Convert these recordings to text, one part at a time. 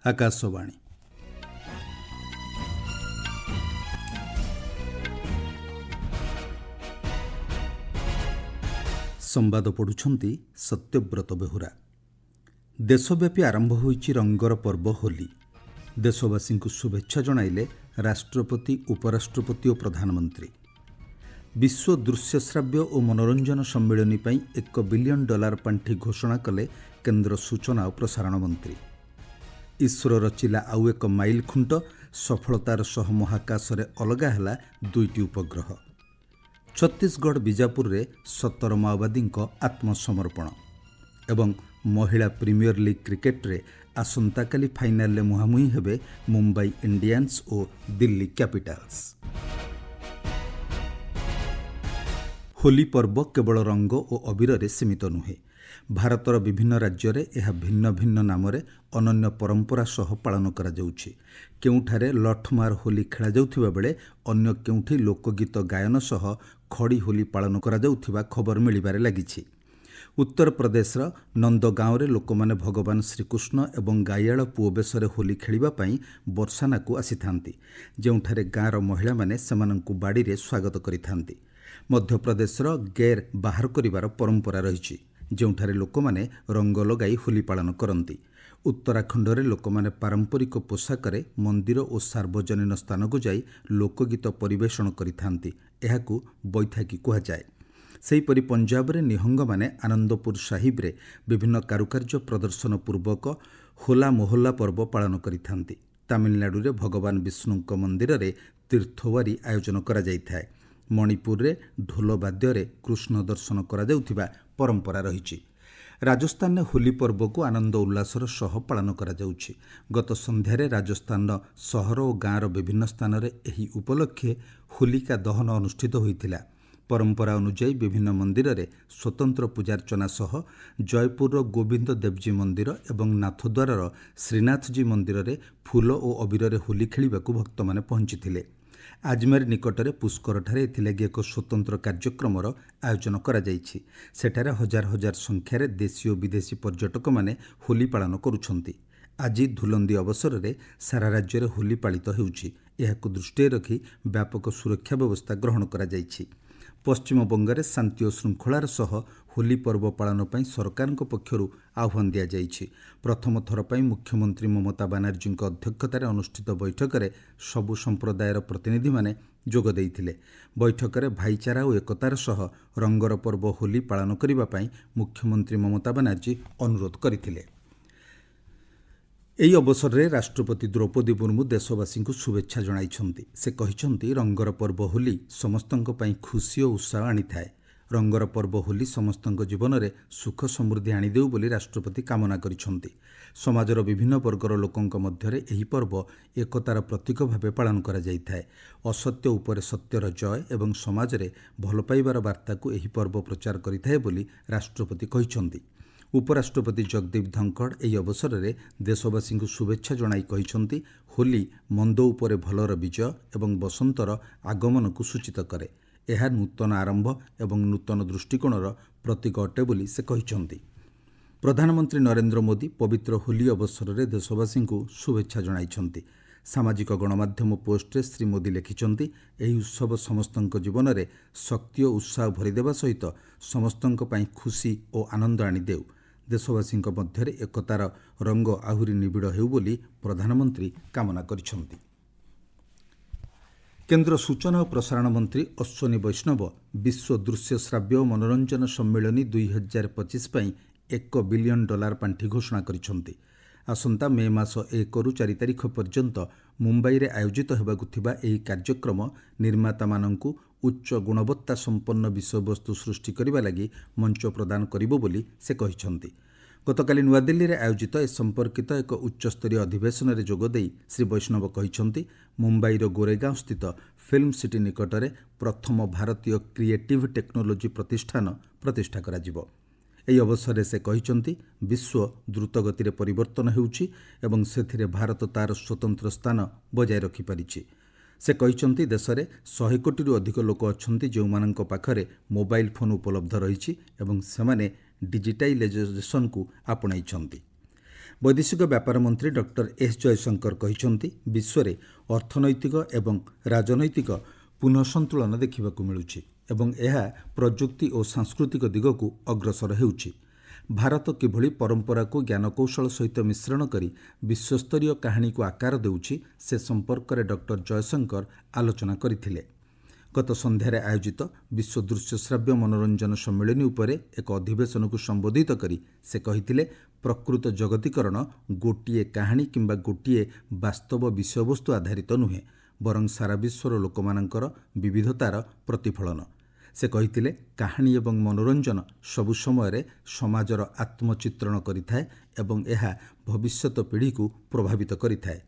ଆକାଶବାଣୀ। ସମ୍ବାଦ ପଢ଼ୁଛନ୍ତି ସତ୍ୟବ୍ରତ ବେହୁରା। ଦେଶବ୍ୟାପୀ ଆରମ୍ଭ ହୋଇଛି ରଙ୍ଗର ପର୍ବ ହୋଲି। ଦେଶବାସୀଙ୍କୁ ଶୁଭେଚ୍ଛା ଜଣାଇଲେ ରାଷ୍ଟ୍ରପତି, ଉପରାଷ୍ଟ୍ରପତି ଓ ପ୍ରଧାନମନ୍ତ୍ରୀ। ବିଶ୍ୱ ଦୃଶ୍ୟଶ୍ରାବ୍ୟ ଓ ମନୋରଞ୍ଜନ ସମ୍ମିଳନୀ ପାଇଁ $1 ବିଲିୟନ ପାଣ୍ଠି ଘୋଷଣା କଲେ କେନ୍ଦ୍ର ସୂଚନା ଓ ପ୍ରସାରଣ ମନ୍ତ୍ରୀ। ଇସ୍ରୋ ରଚିଲା ଆଉ ଏକ ମାଇଲ ଖୁଣ୍ଟ, ସଫଳତାର ସହ ମହାକାଶରେ ଅଲଗା ହେଲା 2ଟି ଉପଗ୍ରହ। ଛତିଶଗଡ଼ ବିଜାପୁରରେ 17 ମାଓବାଦୀଙ୍କ ଆତ୍ମସମର୍ପଣ। ଏବଂ ମହିଳା ପ୍ରିମିୟର ଲିଗ୍ କ୍ରିକେଟରେ ଆସନ୍ତାକାଲି ଫାଇନାଲରେ ମୁହାଁମୁହିଁ ହେବେ ମୁମ୍ବାଇ ଇଣ୍ଡିଆନ୍ସ ଓ ଦିଲ୍ଲୀ କ୍ୟାପିଟାଲ୍ସ। ହୋଲି ପର୍ବ କେବଳ ରଙ୍ଗ ଓ ଅବିରରେ ସୀମିତ ନୁହେଁ। ଭାରତର ବିଭିନ୍ନ ରାଜ୍ୟରେ ଏହା ଭିନ୍ନ ଭିନ୍ନ ନାମରେ ଅନନ୍ୟ ପରମ୍ପରା ସହ ପାଳନ କରାଯାଉଛି। କେଉଁଠାରେ ଲଠମାର ହୋଲି ଖେଳାଯାଉଥିବା ବେଳେ ଅନ୍ୟ କେଉଁଠି ଲୋକଗୀତ ଗାୟନ ସହ ଖଡ଼ି ହୋଲି ପାଳନ କରାଯାଉଥିବା ଖବର ମିଳିବାରେ ଲାଗିଛି। ଉତ୍ତରପ୍ରଦେଶର ନନ୍ଦଗାଁରେ ଲୋକମାନେ ଭଗବାନ ଶ୍ରୀକୃଷ୍ଣ ଏବଂ ଗାଇଆଳ ପୁଅ ବେଶରେ ହୋଲି ଖେଳିବା ପାଇଁ ବର୍ଷାନାକୁ ଆସିଥାନ୍ତି, ଯେଉଁଠାରେ ଗାଁର ମହିଳାମାନେ ସେମାନଙ୍କୁ ବାଡ଼ିରେ ସ୍ୱାଗତ କରିଥାନ୍ତି। ମଧ୍ୟପ୍ରଦେଶର ଗେର୍ ବାହାର କରିବାର ପରମ୍ପରା ରହିଛି, ଯେଉଁଠାରେ ଲୋକମାନେ ରଙ୍ଗ ଲଗାଇ ହୋଲି ପାଳନ କରନ୍ତି। ଉତ୍ତରାଖଣ୍ଡରେ ଲୋକମାନେ ପାରମ୍ପରିକ ପୋଷାକରେ ମନ୍ଦିର ଓ ସାର୍ବଜନୀନ ସ୍ଥାନକୁ ଯାଇ ଲୋକଗୀତ ପରିବେଷଣ କରିଥାନ୍ତି। ଏହାକୁ ବୈଶାଖୀ କୁହାଯାଏ। ସେହିପରି ପଞ୍ଜାବରେ ନିହଙ୍ଗମାନେ ଆନନ୍ଦପୁର ସାହିବରେ ବିଭିନ୍ନ କାରୁକାର୍ଯ୍ୟ ପ୍ରଦର୍ଶନ ପୂର୍ବକ ହୋଲା ମୋହଲ୍ଲା ପର୍ବ ପାଳନ କରିଥାନ୍ତି। ତାମିଲନାଡୁରେ ଭଗବାନ ବିଷ୍ଣୁଙ୍କ ମନ୍ଦିରରେ ତୀର୍ଥୱାରୀ ଆୟୋଜନ କରାଯାଇଥାଏ। ମଣିପୁରରେ ଢୋଲ ବାଦ୍ୟରେ କୃଷ୍ଣ ଦର୍ଶନ କରାଯାଉଥିବା ପରମ୍ପରା ରହିଛି। ରାଜସ୍ଥାନରେ ହୋଲି ପର୍ବକୁ ଆନନ୍ଦ ଉଲ୍ଲାସର ସହ ପାଳନ କରାଯାଉଛି। ଗତ ସନ୍ଧ୍ୟାରେ ରାଜସ୍ଥାନର ସହର ଓ ଗାଁର ବିଭିନ୍ନ ସ୍ଥାନରେ ଏହି ଉପଲକ୍ଷେ ହୋଲିକା ଦହନ ଅନୁଷ୍ଠିତ ହୋଇଥିଲା। ପରମ୍ପରା ଅନୁଯାୟୀ ବିଭିନ୍ନ ମନ୍ଦିରରେ ସ୍ୱତନ୍ତ୍ର ପୂଜାର୍ଚ୍ଚନା ସହ ଜୟପୁରର ଗୋବିନ୍ଦ ଦେବଜୀ ମନ୍ଦିର ଏବଂ ନାଥଦ୍ୱାରର ଶ୍ରୀନାଥଜୀ ମନ୍ଦିରରେ ଫୁଲ ଓ ଅବିରରେ ହୋଲି ଖେଳିବାକୁ ଭକ୍ତମାନେ ପହଞ୍ଚିଥିଲେ। ଆଜମେର ନିକଟରେ ପୁଷ୍କରଠାରେ ଏଥିଲାଗି ଏକ ସ୍ୱତନ୍ତ୍ର କାର୍ଯ୍ୟକ୍ରମର ଆୟୋଜନ କରାଯାଇଛି। ସେଠାରେ ହଜାର ହଜାର ସଂଖ୍ୟାରେ ଦେଶୀ ଓ ବିଦେଶୀ ପର୍ଯ୍ୟଟକମାନେ ହୋଲି ପାଳନ କରୁଛନ୍ତି। ଆଜି ଧୁଲନ୍ଦି ଅବସରରେ ସାରା ରାଜ୍ୟରେ ହୋଲି ପାଳିତ ହେଉଛି। ଏହାକୁ ଦୃଷ୍ଟିରେ ରଖି ବ୍ୟାପକ ସୁରକ୍ଷା ବ୍ୟବସ୍ଥା ଗ୍ରହଣ କରାଯାଇଛି। ପଶ୍ଚିମବଙ୍ଗରେ ଶାନ୍ତି ଓ ଶୃଙ୍ଖଳାର ସହ ହୋଲି ପର୍ବ ପାଳନ ପାଇଁ ସରକାରଙ୍କ ପକ୍ଷରୁ ଆହ୍ୱାନ ଦିଆଯାଇଛି। ପ୍ରଥମ ଥର ପାଇଁ ମୁଖ୍ୟମନ୍ତ୍ରୀ ମମତା ବାନାର୍ଜୀଙ୍କ ଅଧ୍ୟକ୍ଷତାରେ ଅନୁଷ୍ଠିତ ବୈଠକରେ ସବୁ ସମ୍ପ୍ରଦାୟର ପ୍ରତିନିଧିମାନେ ଯୋଗ ଦେଇଥିଲେ। ବୈଠକରେ ଭାଇଚାରା ଓ ଏକତାର ସହ ରଙ୍ଗର ପର୍ବ ହୋଲି ପାଳନ କରିବା ପାଇଁ ମୁଖ୍ୟମନ୍ତ୍ରୀ ମମତା ବାନାର୍ଜୀ ଅନୁରୋଧ କରିଥିଲେ। ଏହି ଅବସରରେ ରାଷ୍ଟ୍ରପତି ଦ୍ରୌପଦୀ ମୁର୍ମୁ ଦେଶବାସୀଙ୍କୁ ଶୁଭେଚ୍ଛା ଜଣାଇଛନ୍ତି। ସେ କହିଛନ୍ତି, ରଙ୍ଗର ପର୍ବ ହୋଲି ସମସ୍ତଙ୍କ ପାଇଁ ଖୁସି ଓ ଉତ୍ସାହ ଆଣିଥାଏ। ରଙ୍ଗର ପର୍ବ ହୋଲି ସମସ୍ତଙ୍କ ଜୀବନରେ ସୁଖ ସମୃଦ୍ଧି ଆଣିଦେଉ ବୋଲି ରାଷ୍ଟ୍ରପତି କାମନା କରିଛନ୍ତି। ସମାଜର ବିଭିନ୍ନ ବର୍ଗର ଲୋକଙ୍କ ମଧ୍ୟରେ ଏହି ପର୍ବ ଏକତାର ପ୍ରତୀକ ଭାବେ ପାଳନ କରାଯାଇଥାଏ। ଅସତ୍ୟ ଉପରେ ସତ୍ୟର ଜୟ ଏବଂ ସମାଜରେ ଭଲ ପାଇବାର ବାର୍ତ୍ତାକୁ ଏହି ପର୍ବ ପ୍ରଚାର କରିଥାଏ ବୋଲି ରାଷ୍ଟ୍ରପତି କହିଛନ୍ତି। ଉପରାଷ୍ଟ୍ରପତି ଜଗଦୀପ ଧଙ୍କଡ଼ ଏହି ଅବସରରେ ଦେଶବାସୀଙ୍କୁ ଶୁଭେଚ୍ଛା ଜଣାଇ କହିଛନ୍ତି, ହୋଲି ମନ୍ଦ ଉପରେ ଭଲର ବିଜୟ ଏବଂ ବସନ୍ତର ଆଗମନକୁ ସୂଚିତ କରେ। ଏହା ନୂତନ ଆରମ୍ଭ ଏବଂ ନୂତନ ଦୃଷ୍ଟିକୋଣର ପ୍ରତୀକ ଅଟେ ବୋଲି ସେ କହିଛନ୍ତି। ପ୍ରଧାନମନ୍ତ୍ରୀ ନରେନ୍ଦ୍ର ମୋଦି ପବିତ୍ର ହୋଲି ଅବସରରେ ଦେଶବାସୀଙ୍କୁ ଶୁଭେଚ୍ଛା ଜଣାଇଛନ୍ତି। ସାମାଜିକ ଗଣମାଧ୍ୟମ ପୋଷ୍ଟରେ ଶ୍ରୀ ମୋଦି ଲେଖିଛନ୍ତି, ଏହି ଉତ୍ସବ ସମସ୍ତଙ୍କ ଜୀବନରେ ଶକ୍ତି ଓ ଉତ୍ସାହ ଭରିଦେବା ସହିତ ସମସ୍ତଙ୍କ ପାଇଁ ଖୁସି ଓ ଆନନ୍ଦ ଆଣିଦେଉ। ଦେଶବାସୀଙ୍କ ମଧ୍ୟରେ ଏକତାର ରଙ୍ଗ ଆହୁରି ନିବିଡ଼ ହେଉ ବୋଲି ପ୍ରଧାନମନ୍ତ୍ରୀ କାମନା କରିଛନ୍ତି। କେନ୍ଦ୍ର ସୂଚନା ଓ ପ୍ରସାରଣ ମନ୍ତ୍ରୀ ଅଶ୍ୱିନୀ ବୈଷ୍ଣବ ବିଶ୍ୱ ଦୃଶ୍ୟଶ୍ରାବ୍ୟ ଓ ମନୋରଞ୍ଜନ ସମ୍ମିଳନୀ 2025 ପାଇଁ $1 ବିଲିୟନ ପାଣ୍ଠି ଘୋଷଣା କରିଛନ୍ତି। ଆସନ୍ତା ମେ ମାସ 1ରୁ 4 ତାରିଖ ପର୍ଯ୍ୟନ୍ତ ମୁମ୍ବାଇରେ ଆୟୋଜିତ ହେବାକୁ ଥିବା ଏହି କାର୍ଯ୍ୟକ୍ରମ ନିର୍ମାତାମାନଙ୍କୁ ଉଚ୍ଚ ଗୁଣବତ୍ତା ସମ୍ପନ୍ନ ବିଷୟବସ୍ତୁ ସୃଷ୍ଟି କରିବା ଲାଗି ମଞ୍ଚ ପ୍ରଦାନ କରିବ ବୋଲି ସେ କହିଛନ୍ତି। ଗତକାଲି ନୂଆଦିଲ୍ଲୀରେ ଆୟୋଜିତ ଏ ସମ୍ପର୍କିତ ଏକ ଉଚ୍ଚସ୍ତରୀୟ ଅଧିବେଶନରେ ଯୋଗଦେଇ ଶ୍ରୀ ବୈଷ୍ଣବ କହିଛନ୍ତି, ମୁମ୍ବାଇର ଗୋରେଗାଁଓ ସ୍ଥିତ ଫିଲ୍ମ ସିଟି ନିକଟରେ ପ୍ରଥମ ଭାରତୀୟ କ୍ରିଏଟିଭ୍ ଟେକ୍ନୋଲୋଜି ପ୍ରତିଷ୍ଠାନ ପ୍ରତିଷ୍ଠା କରାଯିବ। ଏହି ଅବସରରେ ସେ କହିଛନ୍ତି, ବିଶ୍ୱ ଦ୍ରୁତଗତିରେ ପରିବର୍ତ୍ତନ ହେଉଛି ଏବଂ ସେଥିରେ ଭାରତ ତା'ର ସ୍ୱତନ୍ତ୍ର ସ୍ଥାନ ବଜାୟ ରଖିପାରିଛି। ସେ କହିଛନ୍ତି, ଦେଶରେ 100 କୋଟିରୁ ଅଧିକ ଲୋକ ଅଛନ୍ତି ଯେଉଁମାନଙ୍କ ପାଖରେ ମୋବାଇଲ ଫୋନ୍ ଉପଲବ୍ଧ ରହିଛି ଏବଂ ସେମାନେ ଡିଜିଟାଇଜେସନକୁ ଆପଣେଇଛନ୍ତି। ବୈଦେଶିକ ବ୍ୟାପାର ମନ୍ତ୍ରୀ ଡକ୍ଟର ଏସ୍ ଜୟଶଙ୍କର କହିଛନ୍ତି ବିଶ୍ୱରେ ଅର୍ଥନୈତିକ ଏବଂ ରାଜନୈତିକ ପୁନଃସନ୍ତୁଳନ ଦେଖିବାକୁ ମିଳୁଛି ଏବଂ ଏହା ପ୍ରଯୁକ୍ତି ଓ ସାଂସ୍କୃତିକ ଦିଗକୁ ଅଗ୍ରସର ହେଉଛି। ଭାରତ କିଭଳି ପରମ୍ପରାକୁ ଜ୍ଞାନକୌଶଳ ସହିତ ମିଶ୍ରଣ କରି ବିଶ୍ୱସ୍ତରୀୟ କାହାଣୀକୁ ଆକାର ଦେଉଛି ସେ ସମ୍ପର୍କରେ ଡକ୍ଟର ଜୟଶଙ୍କର ଆଲୋଚନା କରିଥିଲେ। ଗତ ସନ୍ଧ୍ୟାରେ ଆୟୋଜିତ ବିଶ୍ୱ ଦୃଶ୍ୟଶ୍ରାବ୍ୟ ମନୋରଞ୍ଜନ ସମ୍ମିଳନୀ ଉପରେ ଏକ ଅଧିବେଶନକୁ ସମ୍ବୋଧିତ କରି ସେ କହିଥିଲେ ପ୍ରକୃତ ଜଗତୀକରଣ ଗୋଟିଏ କାହାଣୀ କିମ୍ବା ଗୋଟିଏ ବାସ୍ତବ ବିଷୟବସ୍ତୁ ଆଧାରିତ ନୁହେଁ, ବରଂ ସାରା ବିଶ୍ୱର ଲୋକମାନଙ୍କର ବିବିଧତାର ପ୍ରତିଫଳନ। ସେ କହିଥିଲେ କାହାଣୀ ଏବଂ ମନୋରଞ୍ଜନ ସବୁ ସମୟରେ ସମାଜର ଆତ୍ମଚିତ୍ରଣ କରିଥାଏ ଏବଂ ଏହା ଭବିଷ୍ୟତ ପିଢ଼ିକୁ ପ୍ରଭାବିତ କରିଥାଏ।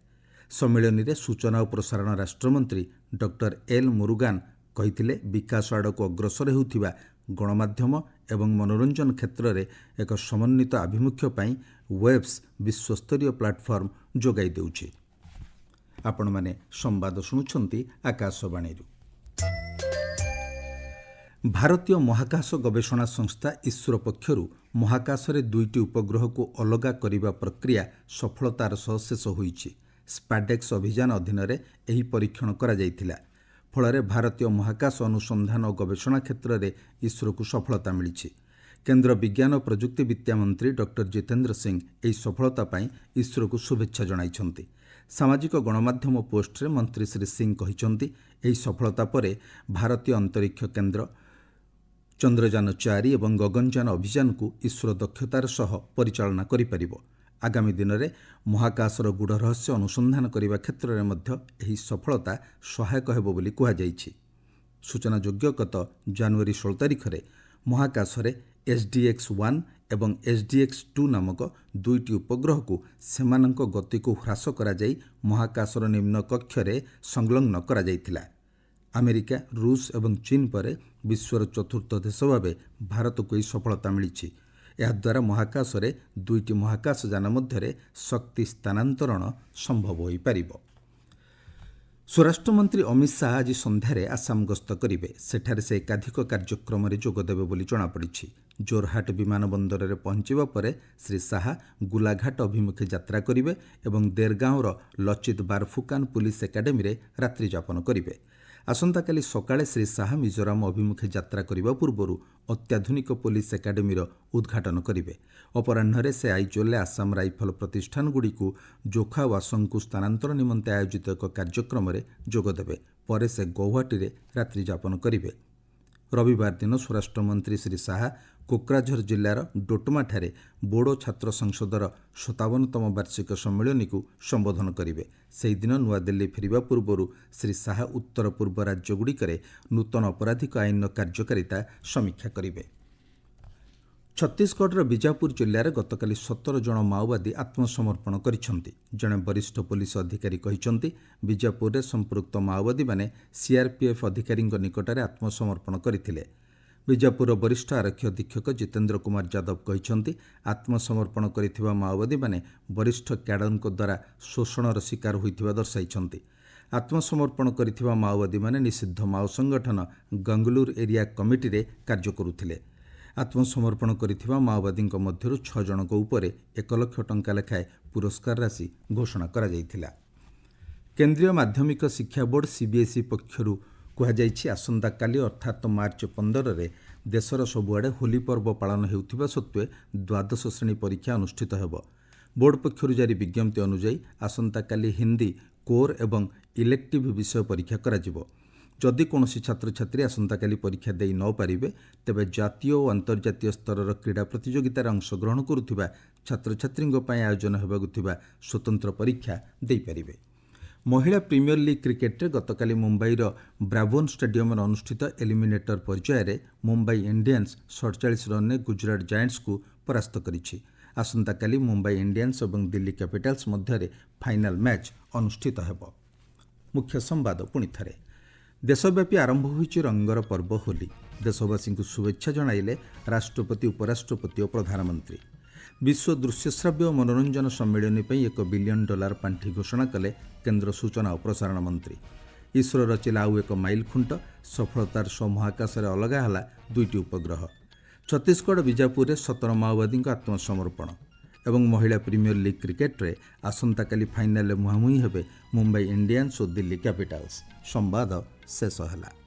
ସମ୍ମିଳନୀରେ ସୂଚନା ଓ ପ୍ରସାରଣ ରାଷ୍ଟ୍ରମନ୍ତ୍ରୀ ଡକ୍ଟର ଏଲ୍ ମୁରୁଗାନ୍ କହିଥିଲେ ବିକାଶ ଆଡ଼କୁ ଅଗ୍ରସର ହେଉଥିବା ଗଣମାଧ୍ୟମ ଏବଂ ମନୋରଞ୍ଜନ କ୍ଷେତ୍ରରେ ଏକ ସମନ୍ୱିତ ଆଭିମୁଖ୍ୟ ପାଇଁ ୱେବ୍ସ ବିଶ୍ୱସ୍ତରୀୟ ପ୍ଲାଟଫର୍ମ ଯୋଗାଇ ଦେଉଛି। ଆପଣମାନେ ସମ୍ବାଦ ଶୁଣୁଛନ୍ତି ଆକାଶବାଣୀରୁ। ଭାରତୀୟ ମହାକାଶ ଗବେଷଣା ସଂସ୍ଥା ଇସ୍ରୋ ପକ୍ଷରୁ ମହାକାଶରେ 2ଟି ଉପଗ୍ରହକୁ ଅଲଗା କରିବା ପ୍ରକ୍ରିୟା ସଫଳତାର ସହ ଶେଷ ହୋଇଛି। ସ୍ପାଡେକ୍ସ ଅଭିଯାନ ଅଧୀନରେ ଏହି ପରୀକ୍ଷଣ କରାଯାଇଥିଲା। ଫଳରେ ଭାରତୀୟ ମହାକାଶ ଅନୁସନ୍ଧାନ ଓ ଗବେଷଣା କ୍ଷେତ୍ରରେ ଇସ୍ରୋକୁ ସଫଳତା ମିଳିଛି। କେନ୍ଦ୍ର ବିଜ୍ଞାନ ଓ ପ୍ରଯୁକ୍ତି ବିଦ୍ୟା ମନ୍ତ୍ରୀ ଡକ୍ଟର ଜିତେନ୍ଦ୍ର ସିଂ ଏହି ସଫଳତା ପାଇଁ ଇସ୍ରୋକୁ ଶୁଭେଚ୍ଛା ଜଣାଇଛନ୍ତି। ସାମାଜିକ ଗଣମାଧ୍ୟମ ପୋଷ୍ଟରେ ମନ୍ତ୍ରୀ ଶ୍ରୀ ସିଂ କହିଛନ୍ତି ଏହି ସଫଳତା ପରେ ଭାରତୀୟ ଅନ୍ତରୀକ୍ଷ କେନ୍ଦ୍ର ଚନ୍ଦ୍ରଯାନ-4 ଏବଂ ଗଗନଯାନ ଅଭିଯାନକୁ ଇସ୍ରୋ ଦକ୍ଷତାର ସହ ପରିଚାଳନା କରିପାରିବ। ଆଗାମୀ ଦିନରେ ମହାକାଶର ଗୂଢ଼ ରହସ୍ୟ ଅନୁସନ୍ଧାନ କରିବା କ୍ଷେତ୍ରରେ ମଧ୍ୟ ଏହି ସଫଳତା ସହାୟକ ହେବ ବୋଲି କୁହାଯାଇଛି। ସୂଚନାଯୋଗ୍ୟ ଗତ ଜାନୁଆରୀ 16 ତାରିଖରେ ମହାକାଶରେ SDX-1 ଏବଂ SDX-2 ନାମକ 2ଟି ଉପଗ୍ରହକୁ ସେମାନଙ୍କ ଗତିକୁ ହ୍ରାସ କରାଯାଇ ମହାକାଶର ନିମ୍ନ କକ୍ଷରେ ସଂଲଗ୍ନ କରାଯାଇଥିଲା। ଆମେରିକା, ରୁଷ ଏବଂ ଚୀନ ପରେ ବିଶ୍ୱର ଚତୁର୍ଥ ଦେଶ ଭାବେ ଭାରତକୁ ଏହି ସଫଳତା ମିଳିଛି। ଏହାଦ୍ୱାରା ମହାକାଶରେ 2ଟି ମହାକାଶ ଯାନ ମଧ୍ୟରେ ଶକ୍ତି ସ୍ଥାନାନ୍ତରଣ ସମ୍ଭବ ହୋଇପାରିବ। ସ୍ୱରାଷ୍ଟ୍ରମନ୍ତ୍ରୀ ଅମିତ ଶାହା ଆଜି ସନ୍ଧ୍ୟାରେ ଆସାମ ଗସ୍ତ କରିବେ। ସେଠାରେ ସେ ଏକାଧିକ କାର୍ଯ୍ୟକ୍ରମରେ ଯୋଗଦେବେ ବୋଲି ଜଣାପଡ଼ିଛି। ଜୋରହାଟ ବିମାନ ବନ୍ଦରରେ ପହଞ୍ଚିବା ପରେ ଶ୍ରୀ ଶାହା ଗୁଲାଘାଟ ଅଭିମୁଖେ ଯାତ୍ରା କରିବେ ଏବଂ ଦେରଗାଁର ଲଚିତ ବାରଫୁକାନ ପୁଲିସ ଏକାଡେମୀରେ ରାତ୍ରିଯାପନ କରିବେ। ଆସନ୍ତାକାଲି ସକାଳେ ଶ୍ରୀ ଶାହା ମିଜୋରାମ ଅଭିମୁଖେ ଯାତ୍ରା କରିବା ପୂର୍ବରୁ ଅତ୍ୟାଧୁନିକ ପୋଲିସ ଏକାଡେମୀର ଉଦ୍ଘାଟନ କରିବେ। ଅପରାହ୍ନରେ ସେ ଆଇଜୋଲରେ ଆସାମ ରାଇଫଲ ପ୍ରତିଷ୍ଠାନଗୁଡ଼ିକୁ ଜୋଖାୱାସଙ୍କୁ ସ୍ଥାନାନ୍ତର ନିମନ୍ତେ ଆୟୋଜିତ ଏକ କାର୍ଯ୍ୟକ୍ରମରେ ଯୋଗଦେବେ। ପରେ ସେ ଗୌହାଟୀରେ ରାତ୍ରିଯାପନ କରିବେ। ରବିବାର ଦିନ ସ୍ୱରାଷ୍ଟ୍ରମନ୍ତ୍ରୀ ଶ୍ରୀ ଶାହା କୋକ୍ରାଝର ଜିଲ୍ଲାର ଡୋଟମାଠାରେ ବୋଡୋ ଛାତ୍ର ସଂସଦର 57ତମ ବାର୍ଷିକ ସମ୍ମିଳନୀକୁ ସମ୍ବୋଧନ କରିବେ। ସେହିଦିନ ନୂଆଦିଲ୍ଲୀ ଫେରିବା ପୂର୍ବରୁ ଶ୍ରୀ ଶାହା ଉତ୍ତର ପୂର୍ବ ରାଜ୍ୟଗୁଡ଼ିକରେ ନୂତନ ଅପରାଧିକ ଆଇନର କାର୍ଯ୍ୟକାରିତା ସମୀକ୍ଷା କରିବେ। ଛତିଶଗଡ଼ର ବିଜାପୁର ଜିଲ୍ଲାରେ ଗତକାଲି 17 ଜଣ ମାଓବାଦୀ ଆତ୍ମସମର୍ପଣ କରିଛନ୍ତି। ଜଣେ ବରିଷ୍ଠ ପୋଲିସ ଅଧିକାରୀ କହିଛନ୍ତି ବିଜାପୁରରେ ସମ୍ପୃକ୍ତ ମାଓବାଦୀମାନେ ସିଆର୍ପିଏଫ୍ ଅଧିକାରୀଙ୍କ ନିକଟରେ ଆତ୍ମସମର୍ପଣ କରିଥିଲେ। ବିଜାପୁରର ବରିଷ୍ଠ ଆରକ୍ଷୀ ଅଧୀକ୍ଷକ ଜିତେନ୍ଦ୍ର କୁମାର ଯାଦବ କହିଛନ୍ତି ଆତ୍ମସମର୍ପଣ କରିଥିବା ମାଓବାଦୀମାନେ ବରିଷ୍ଠ କ୍ୟାଡରଙ୍କ ଦ୍ୱାରା ଶୋଷଣର ଶିକାର ହୋଇଥିବା ଦର୍ଶାଇଛନ୍ତି। ଆତ୍ମସମର୍ପଣ କରିଥିବା ମାଓବାଦୀମାନେ ନିଷିଦ୍ଧ ମାଓ ସଂଗଠନ ଗଙ୍ଗଲୁର ଏରିଆ କମିଟିରେ କାର୍ଯ୍ୟ କରୁଥିଲେ। ଆତ୍ମସମର୍ପଣ କରିଥିବା ମାଓବାଦୀଙ୍କ ମଧ୍ୟରୁ 6 ଜଣଙ୍କ ଉପରେ 1 ଲକ୍ଷ ଟଙ୍କା ଲେଖାଏଁ ପୁରସ୍କାର ରାଶି ଘୋଷଣା କରାଯାଇଥିଲା। କେନ୍ଦ୍ରୀୟ ମାଧ୍ୟମିକ ଶିକ୍ଷା ବୋର୍ଡ CBSE ପକ୍ଷରୁ କୁହାଯାଇଛି ଆସନ୍ତାକାଲି ଅର୍ଥାତ୍ ମାର୍ଚ୍ଚ 15ରେ ଦେଶର ସବୁଆଡ଼େ ହୋଲି ପର୍ବ ପାଳନ ହେଉଥିବା ସତ୍ତ୍ୱେ ଦ୍ୱାଦଶ ଶ୍ରେଣୀ ପରୀକ୍ଷା ଅନୁଷ୍ଠିତ ହେବ। ବୋର୍ଡ ପକ୍ଷରୁ ଜାରି ବିଜ୍ଞପ୍ତି ଅନୁଯାୟୀ ଆସନ୍ତାକାଲି ହିନ୍ଦୀ କୋର୍ ଏବଂ ଇଲେକ୍ଟିଭ୍ ବିଷୟ ପରୀକ୍ଷା କରାଯିବ। ଯଦି କୌଣସି ଛାତ୍ରଛାତ୍ରୀ ଆସନ୍ତାକାଲି ପରୀକ୍ଷା ଦେଇ ନ ପାରିବେ ତେବେ ଜାତୀୟ ଓ ଅନ୍ତର୍ଜାତୀୟ ସ୍ତରର କ୍ରୀଡ଼ା ପ୍ରତିଯୋଗିତାରେ ଅଂଶଗ୍ରହଣ କରୁଥିବା ଛାତ୍ରଛାତ୍ରୀଙ୍କ ପାଇଁ ଆୟୋଜନ ହେବାକୁ ଥିବା ସ୍ୱତନ୍ତ୍ର ପରୀକ୍ଷା ଦେଇପାରିବେ। ମହିଳା ପ୍ରିମିୟର ଲିଗ୍ କ୍ରିକେଟରେ ଗତକାଲି ମୁମ୍ବାଇର ବ୍ରାଭୋନ୍ ଷ୍ଟାଡିୟମରେ ଅନୁଷ୍ଠିତ ଏଲିମିନେଟର ପର୍ଯ୍ୟାୟରେ ମୁମ୍ବାଇ ଇଣ୍ଡିଆନ୍ସ 47 ରନ୍ରେ ଗୁଜରାଟ ଜାଏଣ୍ଟସକୁ ପରାସ୍ତ କରିଛି। ଆସନ୍ତାକାଲି ମୁମ୍ବାଇ ଇଣ୍ଡିଆନ୍ସ ଏବଂ ଦିଲ୍ଲୀ କ୍ୟାପିଟାଲ୍ସ ମଧ୍ୟରେ ଫାଇନାଲ୍ ମ୍ୟାଚ୍ ଅନୁଷ୍ଠିତ ହେବ। ମୁଖ୍ୟ ସମ୍ବାଦ ପୁଣିଥରେ। ଦେଶବ୍ୟାପୀ ଆରମ୍ଭ ହୋଇଛି ରଙ୍ଗର ପର୍ବ ହୋଲି। ଦେଶବାସୀଙ୍କୁ ଶୁଭେଚ୍ଛା ଜଣାଇଲେ ରାଷ୍ଟ୍ରପତି, ଉପରାଷ୍ଟ୍ରପତି ଓ ପ୍ରଧାନମନ୍ତ୍ରୀ। ବିଶ୍ୱ ଦୃଶ୍ୟଶ୍ରାବ୍ୟ ଓ ମନୋରଞ୍ଜନ ସମ୍ମିଳନୀ ପାଇଁ $1 ବିଲିୟନ ପାଣ୍ଠି ଘୋଷଣା କଲେ କେନ୍ଦ୍ର ସୂଚନା ଓ ପ୍ରସାରଣ ମନ୍ତ୍ରୀ। ଇସ୍ରୋ ରଚିଲା ଆଉ ଏକ ମାଇଲ ଖୁଣ୍ଟ, ସଫଳତାର ସହ ମହାକାଶରେ ଅଲଗା ହେଲା 2ଟି ଉପଗ୍ରହ। ଛତିଶଗଡ଼ ବିଜାପୁରରେ 17 ମାଓବାଦୀଙ୍କ ଆତ୍ମସମର୍ପଣ। ଏବଂ ମହିଳା ପ୍ରିମିୟର ଲିଗ୍ କ୍ରିକେଟରେ ଆସନ୍ତାକାଲି ଫାଇନାଲରେ ମୁହାଁମୁହିଁ ହେବେ ମୁମ୍ବାଇ ଇଣ୍ଡିଆନ୍ସ ଓ ଦିଲ୍ଲୀ କ୍ୟାପିଟାଲ୍ସ। ସମ୍ବାଦ ଶେଷ ହେଲା।